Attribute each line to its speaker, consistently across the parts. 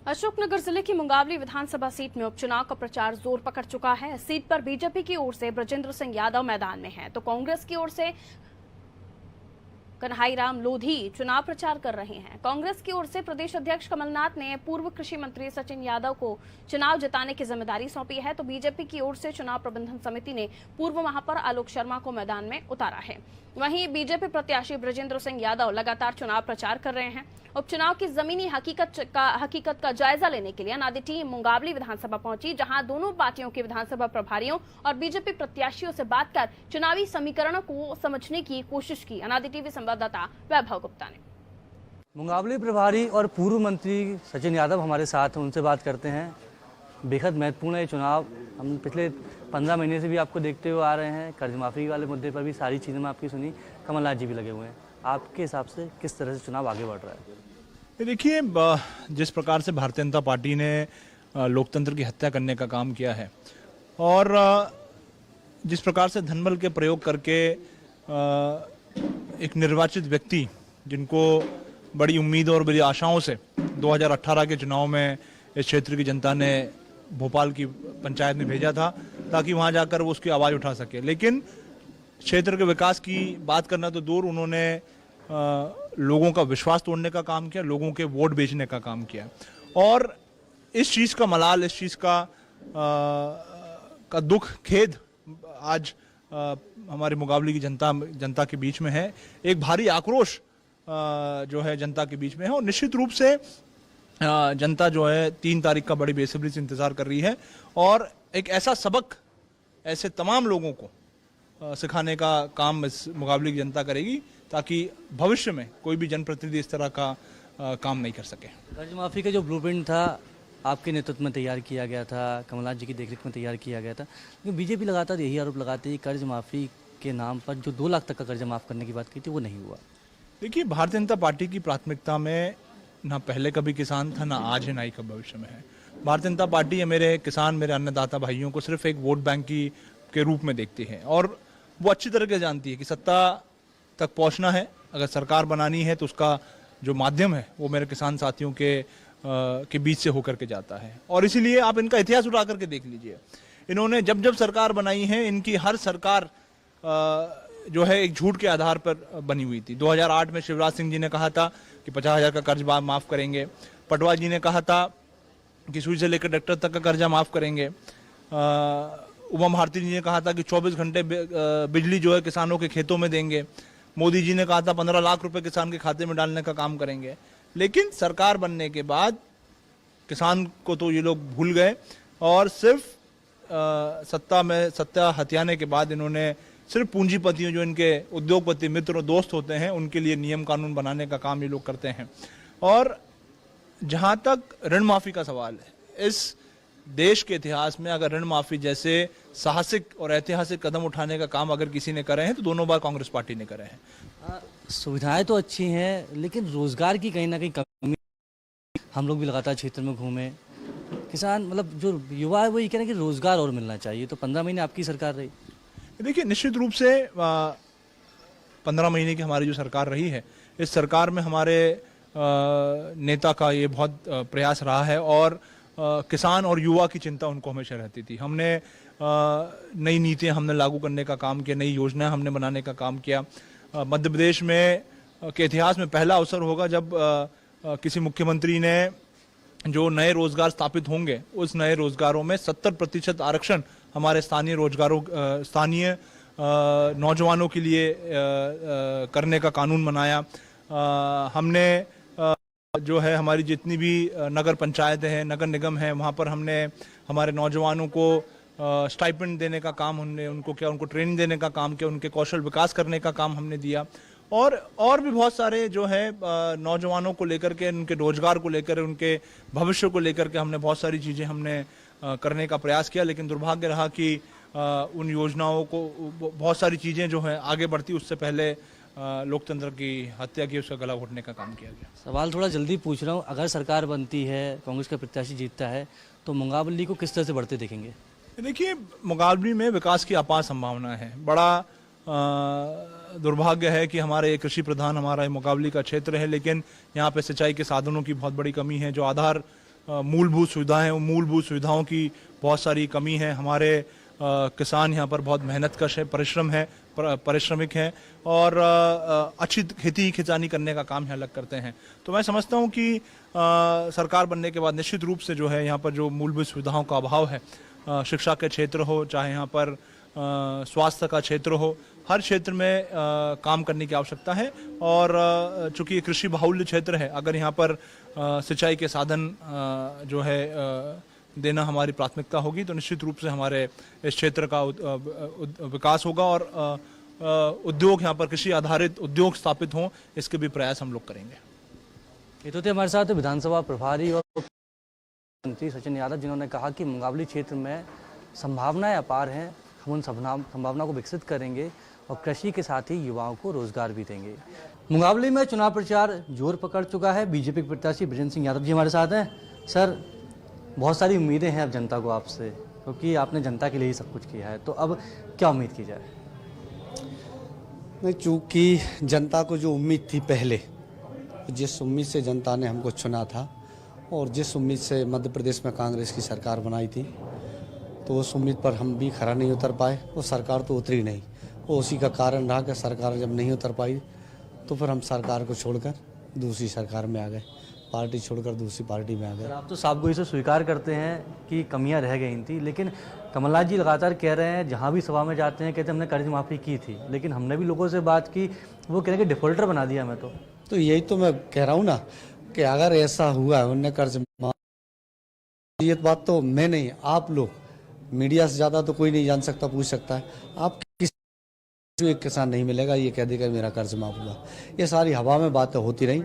Speaker 1: अशोकनगर जिले की मुंगावली विधानसभा सीट में उपचुनाव का प्रचार जोर पकड़ चुका है। सीट पर बीजेपी की ओर से ब्रजेंद्र सिंह यादव मैदान में हैं, तो कांग्रेस की ओर से कन्हैयाराम लोधी चुनाव प्रचार कर रहे हैं। कांग्रेस की ओर से प्रदेश अध्यक्ष कमलनाथ ने पूर्व कृषि मंत्री सचिन यादव को चुनाव जिताने की जिम्मेदारी सौंपी है, तो बीजेपी की ओर से चुनाव प्रबंधन समिति ने पूर्व महापौर आलोक शर्मा को मैदान में उतारा है। वहीं बीजेपी प्रत्याशी ब्रजेंद्र सिंह यादव लगातार चुनाव प्रचार कर रहे हैं। उपचुनाव की जमीनी हकीकत का जायजा लेने के लिए अनादि टीम मुंगावली विधानसभा पहुंची, जहां दोनों पार्टियों के विधानसभा प्रभारियों और बीजेपी प्रत्याशियों से बात कर चुनावी समीकरणों को समझने की कोशिश की। अनादि टीवी संवाददाता वैभव गुप्ता ने।
Speaker 2: मुंगावली प्रभारी और पूर्व मंत्री सचिन यादव हमारे साथ हैं, उनसे बात करते हैं। बेहद महत्वपूर्ण है चुनाव। हम पिछले 15 महीने से भी आपको देखते हुए आ रहे हैं। कर्ज माफी वाले मुद्दे पर भी सारी चीज़ें मैं आपकी सुनी, कमलनाथ जी भी लगे हुए हैं। आपके हिसाब से किस तरह से चुनाव आगे बढ़ रहा है?
Speaker 3: देखिए, जिस प्रकार से भारतीय जनता पार्टी ने लोकतंत्र की हत्या करने का काम किया है और जिस प्रकार से धनबल के प्रयोग करके एक निर्वाचित व्यक्ति जिनको बड़ी उम्मीदों और बड़ी आशाओं से 2018 के चुनाव में इस क्षेत्र की जनता ने भोपाल की पंचायत में भेजा था ताकि वहां जाकर वो उसकी आवाज़ उठा सके, लेकिन क्षेत्र के विकास की बात करना तो दूर, उन्होंने लोगों का विश्वास तोड़ने का काम किया, लोगों के वोट बेचने का काम किया। और इस चीज़ का मलाल, इस चीज़ का दुख, खेद आज हमारे मुंगावली की जनता के बीच में है। एक भारी आक्रोश जो है जनता के बीच में है और निश्चित रूप से जनता जो है 3 तारीख का बड़ी बेसब्री से इंतजार कर रही है और एक ऐसा सबक ऐसे तमाम लोगों को सिखाने का काम इस मुंगावली की जनता करेगी ताकि भविष्य में कोई भी जनप्रतिनिधि इस तरह का काम नहीं कर सके।
Speaker 2: कर्ज माफी का जो ब्लूप्रिंट था आपके नेतृत्व में तैयार किया गया था, कमलनाथ जी की देखरेख में तैयार किया गया था, लेकिन बीजेपी लगातार यही आरोप लगाती है कर्ज माफी के नाम पर जो 2 लाख तक का कर्ज माफ करने की बात की थी वो नहीं हुआ।
Speaker 3: देखिए, भारतीय जनता पार्टी की प्राथमिकता में ना पहले कभी किसान था, ना आज है, ना ही कब भविष्य में है। भारतीय जनता पार्टी या मेरे किसान, मेरे अन्नदाता भाइयों को सिर्फ एक वोट बैंक के रूप में देखती है और वो अच्छी तरह से जानती है कि सत्ता तक पहुंचना है, अगर सरकार बनानी है तो उसका जो माध्यम है वो मेरे किसान साथियों के बीच से होकर के जाता है। और इसीलिए आप इनका इतिहास उठा करके देख लीजिए, इन्होंने जब जब सरकार बनाई है, इनकी हर सरकार जो है एक झूठ के आधार पर बनी हुई थी। 2008 में शिवराज सिंह जी ने कहा था कि 50,000 का कर्ज माफ करेंगे। पटवा जी ने कहा था कि सुई से लेकर ट्रैक्टर तक का कर्जा माफ करेंगे। उमा भारती जी ने कहा था कि 24 घंटे बिजली जो है किसानों के खेतों में देंगे। मोदी जी ने कहा था 15 लाख रुपए किसान के खाते में डालने का काम करेंगे। लेकिन सरकार बनने के बाद किसान को तो ये लोग भूल गए और सिर्फ सत्ता हथियाने के बाद इन्होंने सिर्फ पूंजीपतियों, जो इनके उद्योगपति मित्र और दोस्त होते हैं, उनके लिए नियम कानून बनाने का काम ये लोग करते हैं। और जहां तक ऋण माफी का सवाल है, इस देश के इतिहास में अगर ऋण माफी जैसे साहसिक और ऐतिहासिक कदम उठाने का काम अगर किसी ने करे हैं तो दोनों बार कांग्रेस पार्टी ने करे हैं।
Speaker 2: सुविधाएं तो अच्छी हैं, लेकिन रोजगार की कहीं ना कहीं कमी। हम लोग भी लगातार क्षेत्र में घूमे, किसान मतलब जो युवा है वो ये कह रहे हैं कि रोजगार और मिलना चाहिए, तो 15 महीने आपकी सरकार रही।
Speaker 3: देखिए, निश्चित रूप से 15 महीने की हमारी जो सरकार रही है, इस सरकार में हमारे नेता का ये बहुत प्रयास रहा है और किसान और युवा की चिंता उनको हमेशा रहती थी। हमने नई नीतियां हमने लागू करने का काम किया, नई योजनाएं हमने बनाने का काम किया। मध्य प्रदेश में के इतिहास में पहला अवसर होगा जब किसी मुख्यमंत्री ने जो नए रोजगार स्थापित होंगे उस नए रोजगारों में 70% आरक्षण हमारे स्थानीय नौजवानों के लिए करने का कानून बनाया। हमने जो है हमारी जितनी भी नगर पंचायतें हैं, नगर निगम है, वहाँ पर हमने हमारे नौजवानों को स्टाइपेंड देने का काम हमने उनको ट्रेनिंग देने का काम किया, उनके कौशल विकास करने का काम हमने दिया। और भी बहुत सारे जो है नौजवानों को लेकर के, उनके रोजगार को लेकर, उनके भविष्य को लेकर के हमने बहुत सारी चीज़ें हमने करने का प्रयास किया। लेकिन दुर्भाग्य रहा कि उन योजनाओं को बहुत सारी चीज़ें जो है आगे बढ़ती उससे पहले लोकतंत्र की हत्या की, उसका गला घोटने का काम किया गया।
Speaker 2: सवाल थोड़ा जल्दी पूछ रहा हूँ, अगर सरकार बनती है, कांग्रेस का प्रत्याशी जीतता है, तो मुंगावली को किस तरह से बढ़ते देखेंगे?
Speaker 3: देखिए, मुंगावली में विकास की अपार संभावना है। बड़ा दुर्भाग्य है कि हमारे कृषि प्रधान हमारा मुंगावली का क्षेत्र है, लेकिन यहाँ पे सिंचाई के साधनों की बहुत बड़ी कमी है। जो आधार मूलभूत सुविधाएं हैं, उन मूलभूत सुविधाओं की बहुत सारी कमी है। हमारे किसान यहाँ पर बहुत मेहनतकश है, परिश्रमिक हैं और अच्छी खेती खिंचानी करने का काम यहाँ लग करते हैं। तो मैं समझता हूँ कि सरकार बनने के बाद निश्चित रूप से जो है यहाँ पर जो मूलभूत सुविधाओं का अभाव है, शिक्षा के क्षेत्र हो, चाहे यहाँ पर स्वास्थ्य का क्षेत्र हो, हर क्षेत्र में काम करने की आवश्यकता है। और चूंकि ये कृषि बाहुल्य क्षेत्र है, अगर यहाँ पर सिंचाई के साधन जो है देना हमारी प्राथमिकता होगी तो निश्चित रूप से हमारे इस क्षेत्र का विकास होगा और उद्योग यहाँ पर कृषि आधारित उद्योग स्थापित हों, इसके भी प्रयास हम लोग करेंगे।
Speaker 2: ये तो थे हमारे साथ विधानसभा प्रभारी और मंत्री सचिन यादव, जिन्होंने कहा कि मुंगावली क्षेत्र में संभावनाएं अपार हैं, हम उन संभावना को विकसित करेंगे और कृषि के साथ ही युवाओं को रोजगार भी देंगे। मुंगावली में चुनाव प्रचार जोर पकड़ चुका है। बीजेपी के प्रत्याशी बृजेंद्र सिंह यादव जी हमारे साथ हैं। सर, बहुत सारी उम्मीदें हैं अब जनता को आपसे, क्योंकि आपने जनता के लिए ही सब कुछ किया है, तो अब क्या उम्मीद की जाए?
Speaker 4: नहीं, चूँकि जनता को जो उम्मीद थी पहले, जिस उम्मीद से जनता ने हमको चुना था और जिस उम्मीद से मध्य प्रदेश में कांग्रेस की सरकार बनाई थी, तो उस उम्मीद पर हम भी खरा नहीं उतर पाए। वो सरकार तो उतरी नहीं, वो उसी का कारण रहा कि सरकार जब नहीं उतर पाई तो फिर हम सरकार को छोड़कर दूसरी सरकार में आ गए, पार्टी छोड़कर दूसरी पार्टी में आ गए।
Speaker 2: आप तो साफ गोई से स्वीकार करते हैं कि कमियां रह गई थी, लेकिन कमलनाथ जी लगातार कह रहे हैं, जहां भी सभा में जाते हैं कहते हैं हमने कर्ज माफ़ी की थी, लेकिन हमने भी लोगों से बात की, वो कह रहे हैं कि डिफॉल्टर बना दिया हमें। तो
Speaker 4: यही तो मैं कह रहा हूँ ना कि अगर ऐसा हुआ है उनने कर्ज माफ़ी, ये बात तो मैं नहीं, आप लोग मीडिया से ज़्यादा तो कोई नहीं जान सकता, पूछ सकता है। आप किसी एक किसान नहीं मिलेगा ये कह देगा मेरा कर्ज माफ हुआ। ये सारी हवा में बातें होती रहीं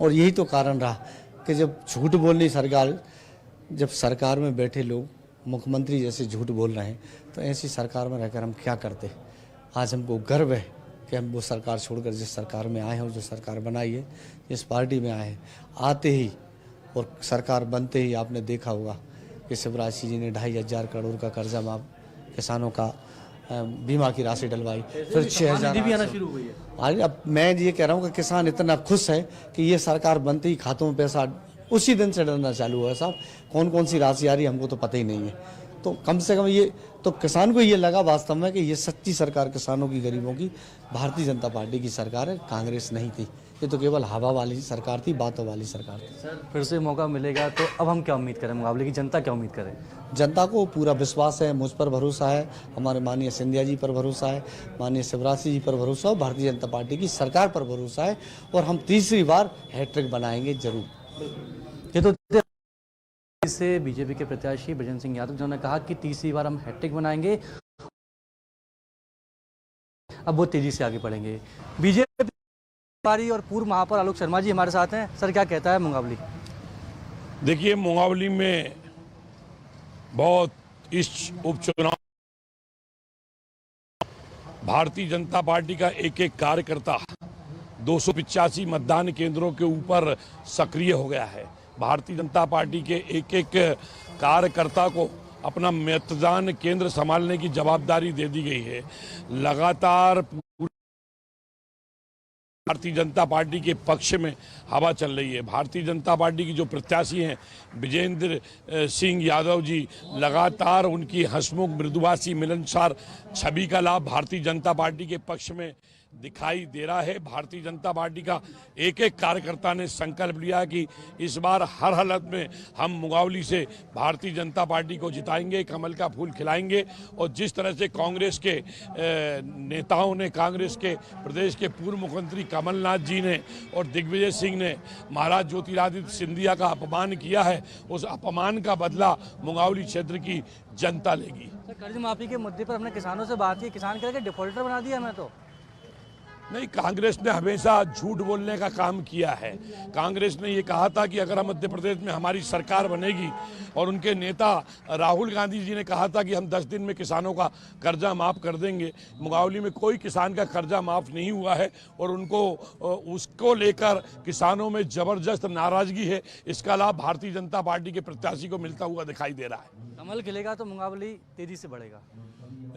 Speaker 4: और यही तो कारण रहा कि जब झूठ बोलनी सरकार, जब सरकार में बैठे लोग मुख्यमंत्री जैसे झूठ बोल रहे हैं, तो ऐसी सरकार में रहकर हम क्या करते। आज हमको गर्व है कि हम वो सरकार छोड़कर जिस सरकार में आए हैं, जो सरकार बनाई है, जिस पार्टी में आए हैं, आते ही और सरकार बनते ही आपने देखा होगा कि शिवराज सिंह जी ने 2,500 करोड़ का कर्जा माफ, किसानों का बीमा की राशि डलवाई, फिर 6,000 भी आना शुरू हुई है। अब मैं ये कह रहा हूँ कि किसान इतना खुश है कि ये सरकार बनते ही खातों में पैसा उसी दिन से डलना चालू हुआ। साहब, कौन कौन सी राशि आ रही हमको तो पता ही नहीं है। तो कम से कम ये तो किसान को ये लगा वास्तव में कि ये सच्ची सरकार किसानों की, गरीबों की भारतीय जनता पार्टी की सरकार है, कांग्रेस नहीं थी। ये तो केवल हवा वाली सरकार थी, बातों वाली सरकार थी।
Speaker 2: सर, फिर से मौका मिलेगा तो अब हम क्या उम्मीद करें? मुकाबले की जनता क्या उम्मीद करे?
Speaker 4: जनता को पूरा विश्वास है, मुझ पर भरोसा है, हमारे माननीय सिंधिया जी पर भरोसा है, माननीय शिवराज सिंह जी पर भरोसा है, भारतीय जनता पार्टी की सरकार पर भरोसा है और हम तीसरी बार हैट्रिक बनाएंगे जरूर।
Speaker 2: ये तो से बीजेपी के प्रत्याशी बृजेंद्र सिंह यादव, जिन्होंने कहा कि तीसरी बार हम हैट्रिक बनाएंगे, अब वो तेजी से आगे बढ़ेंगे। बीजेपी और पूर्व महापौर आलोक शर्मा जी हमारे साथ हैं। सर, क्या कहता है मुंगावली?
Speaker 5: देखिए, मुंगावली में बहुत इस उपचुनाव भारतीय जनता पार्टी का एक एक कार्यकर्ता 285 मतदान केंद्रों के ऊपर सक्रिय हो गया है। भारतीय जनता पार्टी के एक एक कार्यकर्ता को अपना मतदान केंद्र संभालने की जवाबदारी दे दी गई है। लगातार भारतीय जनता पार्टी के पक्ष में हवा चल रही है। भारतीय जनता पार्टी की जो प्रत्याशी हैं बृजेंद्र सिंह यादव जी, लगातार उनकी हंसमुख, मृदुभाषी, मिलनसार छवि का लाभ भारतीय जनता पार्टी के पक्ष में दिखाई दे रहा है। भारतीय जनता पार्टी का एक एक कार्यकर्ता ने संकल्प लिया कि इस बार हर हालत में हम मुंगावली से भारतीय जनता पार्टी को जिताएंगे, कमल का फूल खिलाएंगे। और जिस तरह से कांग्रेस के नेताओं ने, कांग्रेस के प्रदेश के पूर्व मुख्यमंत्री कमलनाथ जी ने और दिग्विजय सिंह ने महाराज ज्योतिरादित्य सिंधिया का अपमान किया है, उस अपमान का बदला मुंगावली क्षेत्र की जनता लेगी।
Speaker 2: कर्ज माफी के मुद्दे पर हमने किसानों से बात की, किसान कह रहे कि डिफॉल्टर बना दिया हमें। तो
Speaker 5: नहीं, कांग्रेस ने हमेशा झूठ बोलने का काम किया है। कांग्रेस ने ये कहा था कि अगर हम मध्य प्रदेश में हमारी सरकार बनेगी, और उनके नेता राहुल गांधी जी ने कहा था कि हम 10 दिन में किसानों का कर्जा माफ़ कर देंगे। मुंगावली में कोई किसान का कर्जा माफ़ नहीं हुआ है और उनको उसको लेकर किसानों में ज़बरदस्त नाराज़गी है। इसका लाभ भारतीय जनता पार्टी के प्रत्याशी को मिलता हुआ दिखाई दे रहा है।
Speaker 2: कमल खिलेगा तो मुंगावली तेजी से बढ़ेगा।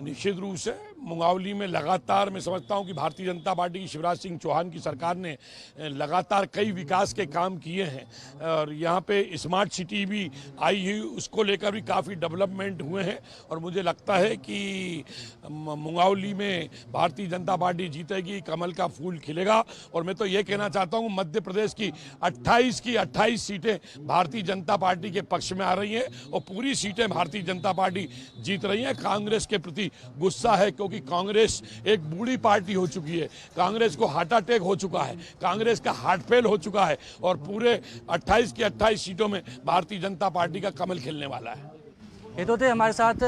Speaker 5: निश्चित रूप से मुंगावली में लगातार मैं समझता हूं कि भारतीय जनता पार्टी की शिवराज सिंह चौहान की सरकार ने लगातार कई विकास के काम किए हैं और यहाँ पे स्मार्ट सिटी भी आई हुई, उसको लेकर भी काफ़ी डेवलपमेंट हुए हैं और मुझे लगता है कि मुंगावली में भारतीय जनता पार्टी जीतेगी, कमल का फूल खिलेगा। और मैं तो ये कहना चाहता हूँ मध्य प्रदेश की 28 सीटें भारतीय जनता पार्टी के पक्ष में आ रही हैं और पूरी सीटें भारतीय जनता पार्टी जीत रही है। कांग्रेस के प्रति गुस्सा है क्योंकि कांग्रेस एक बूढ़ी पार्टी हो चुकी है, कांग्रेस को हार्ट अटैक हो चुका है, कांग्रेस का हार्ट फेल हो चुका है और पूरे 28 की 28 सीटों में भारतीय जनता पार्टी का कमल खिलने वाला है।
Speaker 2: ये तो थे हमारे साथ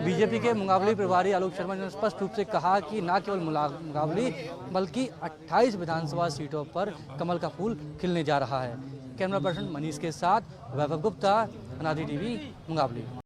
Speaker 2: बीजेपी के मुंगावली प्रभारी आलोक शर्मा, ने स्पष्ट रूप से कहा कि न केवल मुंगावली बल्कि 28 विधानसभा सीटों पर कमल का फूल खिलने जा रहा है। कैमरा पर्सन मनीष के साथ वैभव गुप्ता, अनादि टीवी, मुंगावली।